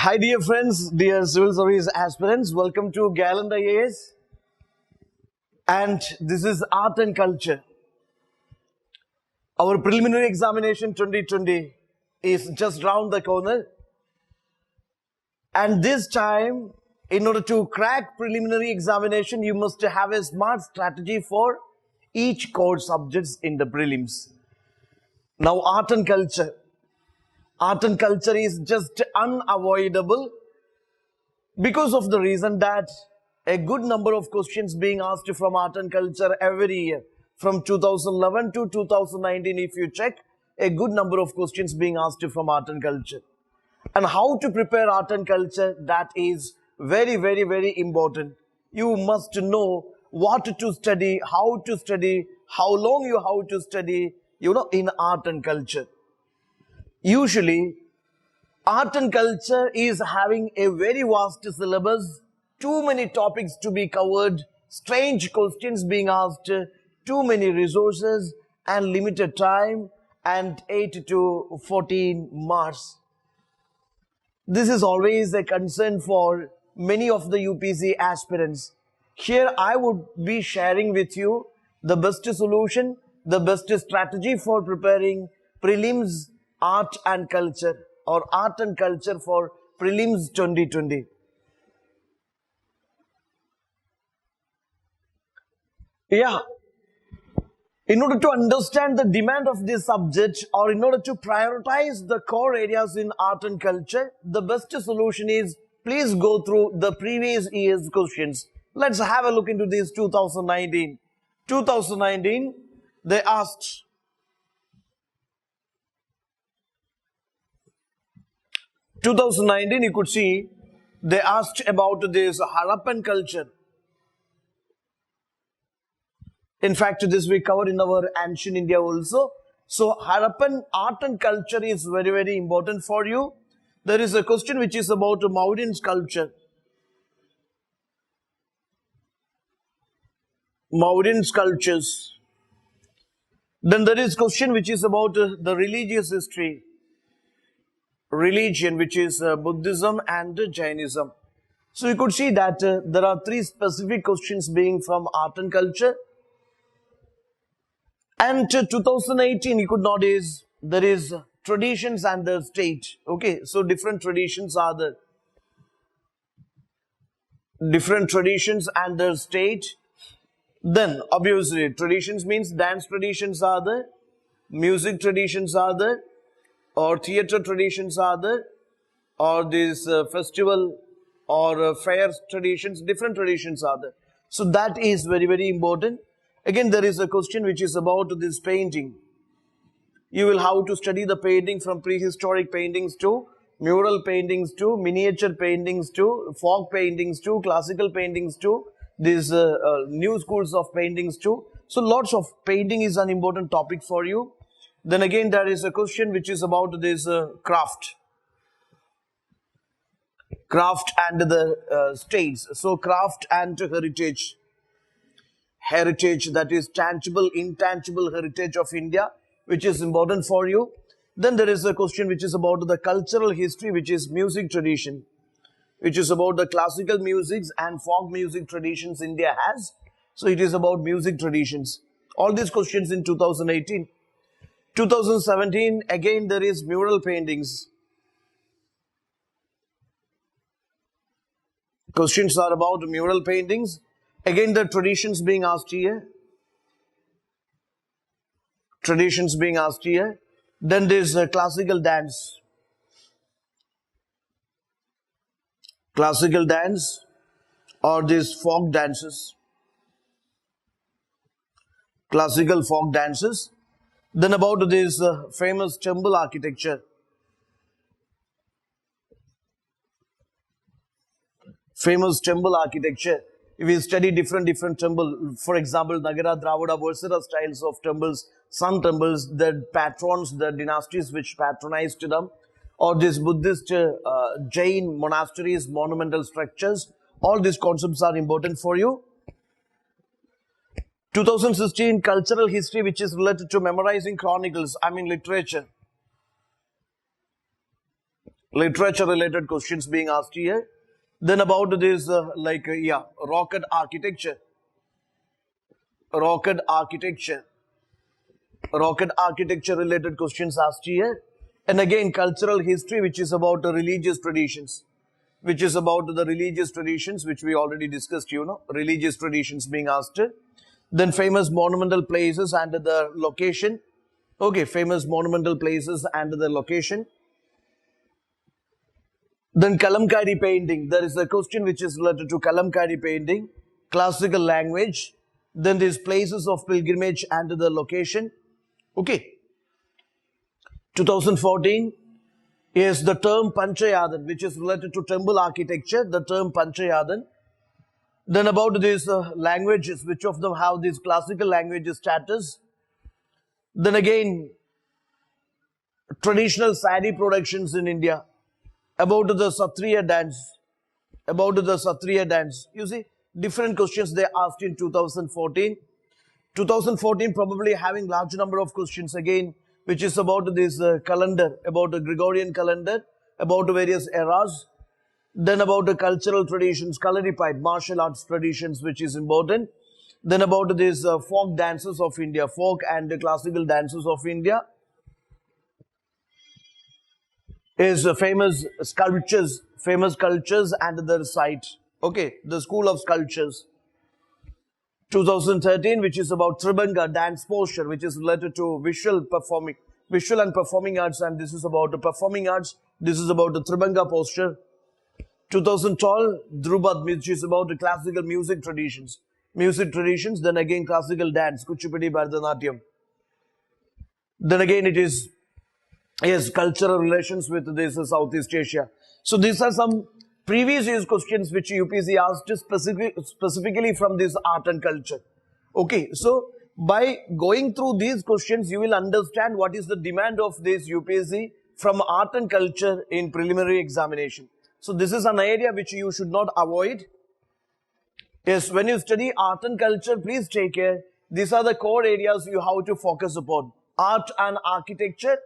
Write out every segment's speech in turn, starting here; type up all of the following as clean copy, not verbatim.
Hi dear friends, dear civil service aspirants, welcome to GALLANT IAS, and this is Art and Culture. Our preliminary examination 2020 is just round the corner, and this time, in order to crack preliminary examination, you must have a smart strategy for each core subjects in the prelims. Now, Art and Culture. Art and culture is just unavoidable because of the reason that a good number of questions being asked from art and culture every year. From 2011 to 2019, if you check, a good number of questions being asked from art and culture. And how to prepare art and culture, that is very, very, very important. You must know what to study, how long you have to study, in art and culture. Usually, art and culture is having a very vast syllabus, too many topics to be covered, strange questions being asked, too many resources and limited time, and 8 to 14 marks. This is always a concern for many of the UPSC aspirants. Here I would be sharing with you the best solution, the best strategy for preparing prelims art and culture, or art and culture for prelims 2020. Yeah, in order to understand the demand of this subject, or in order to prioritize the core areas in art and culture, the best solution is please go through the previous year's questions. Let's have a look into this 2019. 2019, they asked 2019, you could see they asked about this Harappan culture. In fact, this we covered in our ancient India also. So, Harappan art and culture is very, very important for you. There is a question which is about Mauryan sculpture. Mauryan sculptures. Then there is question which is about the religious history. Religion, which is Buddhism and Jainism. So you could see that there are three specific questions being from art and culture. And 2018, you could notice there is traditions and the state. Okay, so different traditions are there. Different traditions and their state. Then, obviously, traditions means dance traditions are there, music traditions are there, or theatre traditions are there, or this festival or fair traditions, different traditions are there. So that is very, very important. Again, there is a question which is about this painting. You will have to study the painting from prehistoric paintings to mural paintings to miniature paintings to folk paintings to classical paintings to these new schools of paintings too. So lots of painting is an important topic for you. Then again, there is a question which is about this craft and the states. So craft and heritage, that is tangible, intangible heritage of India, which is important for you. Then there is a question which is about the cultural history, which is music tradition, which is about the classical musics and folk music traditions India has. So it is about music traditions. All these questions in 2018. 2017, again there is mural paintings. Questions are about mural paintings. Again, the traditions being asked here. Traditions being asked here. Then there is classical dance. Classical dance or these folk dances. Classical folk dances. Then about this famous temple architecture. Famous temple architecture. If we study different temple, for example, Nagara, Dravida, Versatile styles of temples, some temples, the patrons, the dynasties which patronized them, or these Buddhist Jain monasteries, monumental structures, all these concepts are important for you. 2016, cultural history, which is related to memorizing chronicles, literature. literature related questions being asked here. Then about this, rocket architecture. Rocket architecture related questions asked here. And again, cultural history, which is about the religious traditions, which we already discussed, religious traditions being asked. Then famous monumental places and the location. Okay, famous monumental places and the location. Then Kalamkari painting. There is a question which is related to Kalamkari painting, classical language. Then these places of pilgrimage and the location. Okay. 2014 is the term Panchayadan, which is related to temple architecture, the term Panchayadan. Then about these languages, which of them have this classical languages status. Then again, traditional sari productions in India. About the Satriya dance. You see, different questions they asked in 2014. 2014 probably having large number of questions again, which is about this calendar, about the Gregorian calendar, about various eras. Then about the cultural traditions, colorified martial arts traditions, which is important. Then about these folk dances of India, folk and classical dances of India. Is famous sculptures and their site. Okay, the school of sculptures. 2013, which is about Tribanga dance posture, which is related to visual and performing arts, and this is about the performing arts. This is about the Tribanga posture. 2012, Drupad, which is about the classical music traditions. Then again classical dance, Kuchipudi, Bharatanatyam. Then again it is, yes, cultural relations with this Southeast Asia. So these are some previous year's questions which UPSC asked specifically from this art and culture. Okay, so by going through these questions, you will understand what is the demand of this UPSC from art and culture in preliminary examination. So this is an area which you should not avoid. Yes, when you study art and culture, please take care. These are the core areas you have to focus upon. Art and architecture,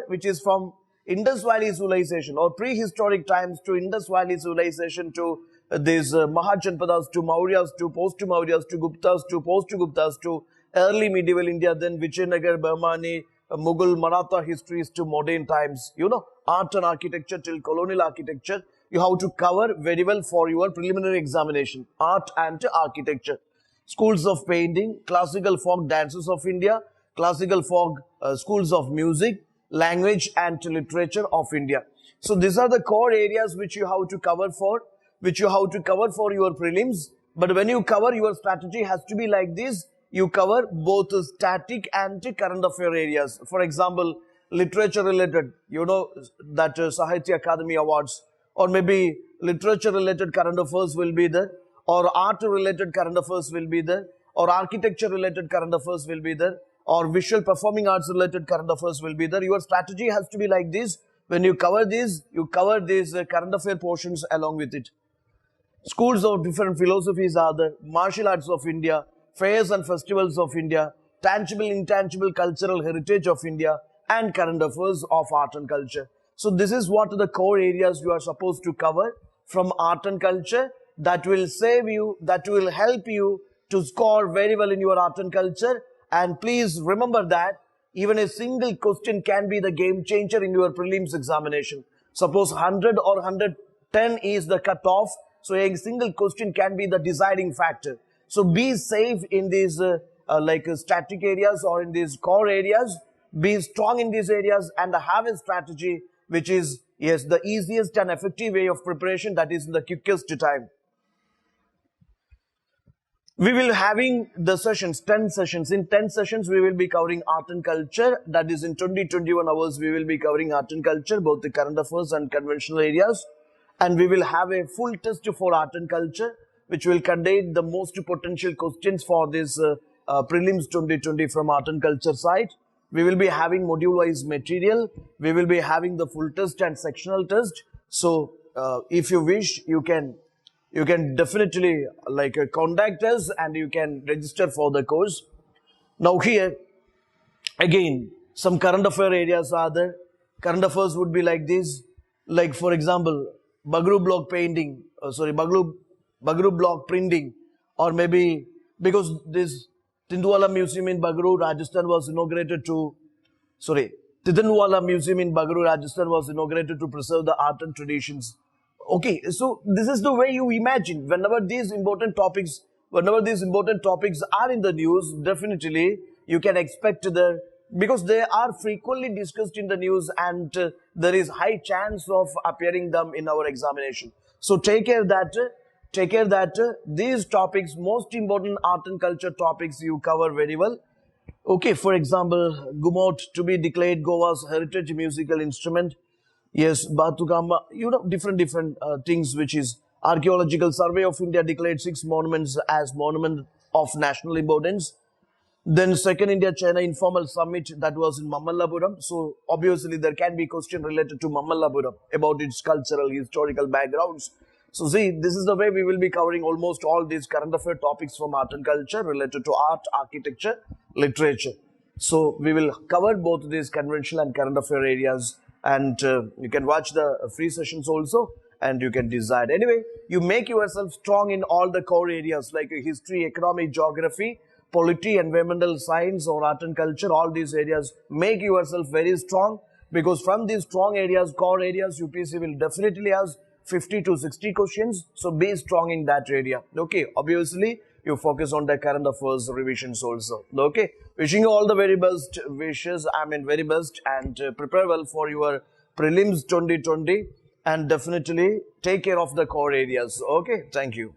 which is from Indus Valley civilization or prehistoric times to Indus Valley civilization to these Mahajanpadas to Mauryas to post-Mauryas to Guptas to post-Guptas to early medieval India, then Vijayanagar, Bahmani, Mughal, Maratha histories to modern times. Art and architecture till colonial architecture, you have to cover very well for your preliminary examination. Art and architecture. Schools of painting, classical folk dances of India, classical folk schools of music, language and literature of India. So these are the core areas which you have to cover for, your prelims. But when you cover, your strategy has to be like this. You cover both static and current affair areas. For example, literature related, that Sahitya Academy Awards, or maybe literature related current affairs will be there, or art related current affairs will be there, or architecture related current affairs will be there, or visual performing arts related current affairs will be there. Your strategy has to be like this. When you cover these, you cover these current affair portions along with it. Schools of different philosophies are there, martial arts of India, fairs and festivals of India, tangible, intangible cultural heritage of India, and current affairs of art and culture. So this is what the core areas you are supposed to cover from art and culture that will save you, that will help you to score very well in your art and culture. And please remember that even a single question can be the game changer in your prelims examination. Suppose 100 or 110 is the cutoff, so a single question can be the deciding factor. So be safe in these static areas or in these core areas. Be strong in these areas and have a strategy which is, yes, the easiest and effective way of preparation, that is in the quickest time. We will having the sessions, 10 sessions. In 10 sessions, we will be covering art and culture. That is in 20-21 hours, we will be covering art and culture, both the current affairs and conventional areas. And we will have a full test for art and culture, which will contain the most potential questions for this prelims 2020 from art and culture side. We will be having module-wise material. We will be having the full test and sectional test. So, if you wish, you can definitely contact us and you can register for the course. Now here, again, some current affair areas are there. current affairs would be like this. Like for example, Bagru block painting, Bagru block printing, or maybe because this Tindwala Museum in Bagru, Rajasthan was inaugurated to, Tidhanwala Museum in Bagru, Rajasthan was inaugurated to preserve the art and traditions. Okay, so this is the way you imagine. Whenever these important topics are in the news, definitely you can expect because they are frequently discussed in the news, and there is high chance of appearing them in our examination. So take care that these topics, most important art and culture topics, you cover very well. Okay, for example, Gumot to be declared Goa's heritage musical instrument. Yes, Batukama, different things, which is Archaeological Survey of India declared 6 monuments as monument of national importance. Then second India-China informal summit that was in Mamallapuram. So obviously there can be question related to Mamallapuram about its cultural, historical backgrounds. So see, this is the way we will be covering almost all these current affair topics from art and culture related to art, architecture, literature. So we will cover both these conventional and current affair areas, and you can watch the free sessions also, and you can decide. Anyway, you make yourself strong in all the core areas like history, economy, geography, polity, environmental science, or art and culture. All these areas, make yourself very strong, because from these strong areas, core areas, UPSC will definitely ask 50 to 60 questions. So be strong in that area. Okay, obviously you focus on the current affairs revisions also. Okay, wishing you all the very best wishes. Very best, and prepare well for your prelims 2020, and definitely take care of the core areas. Okay, thank you.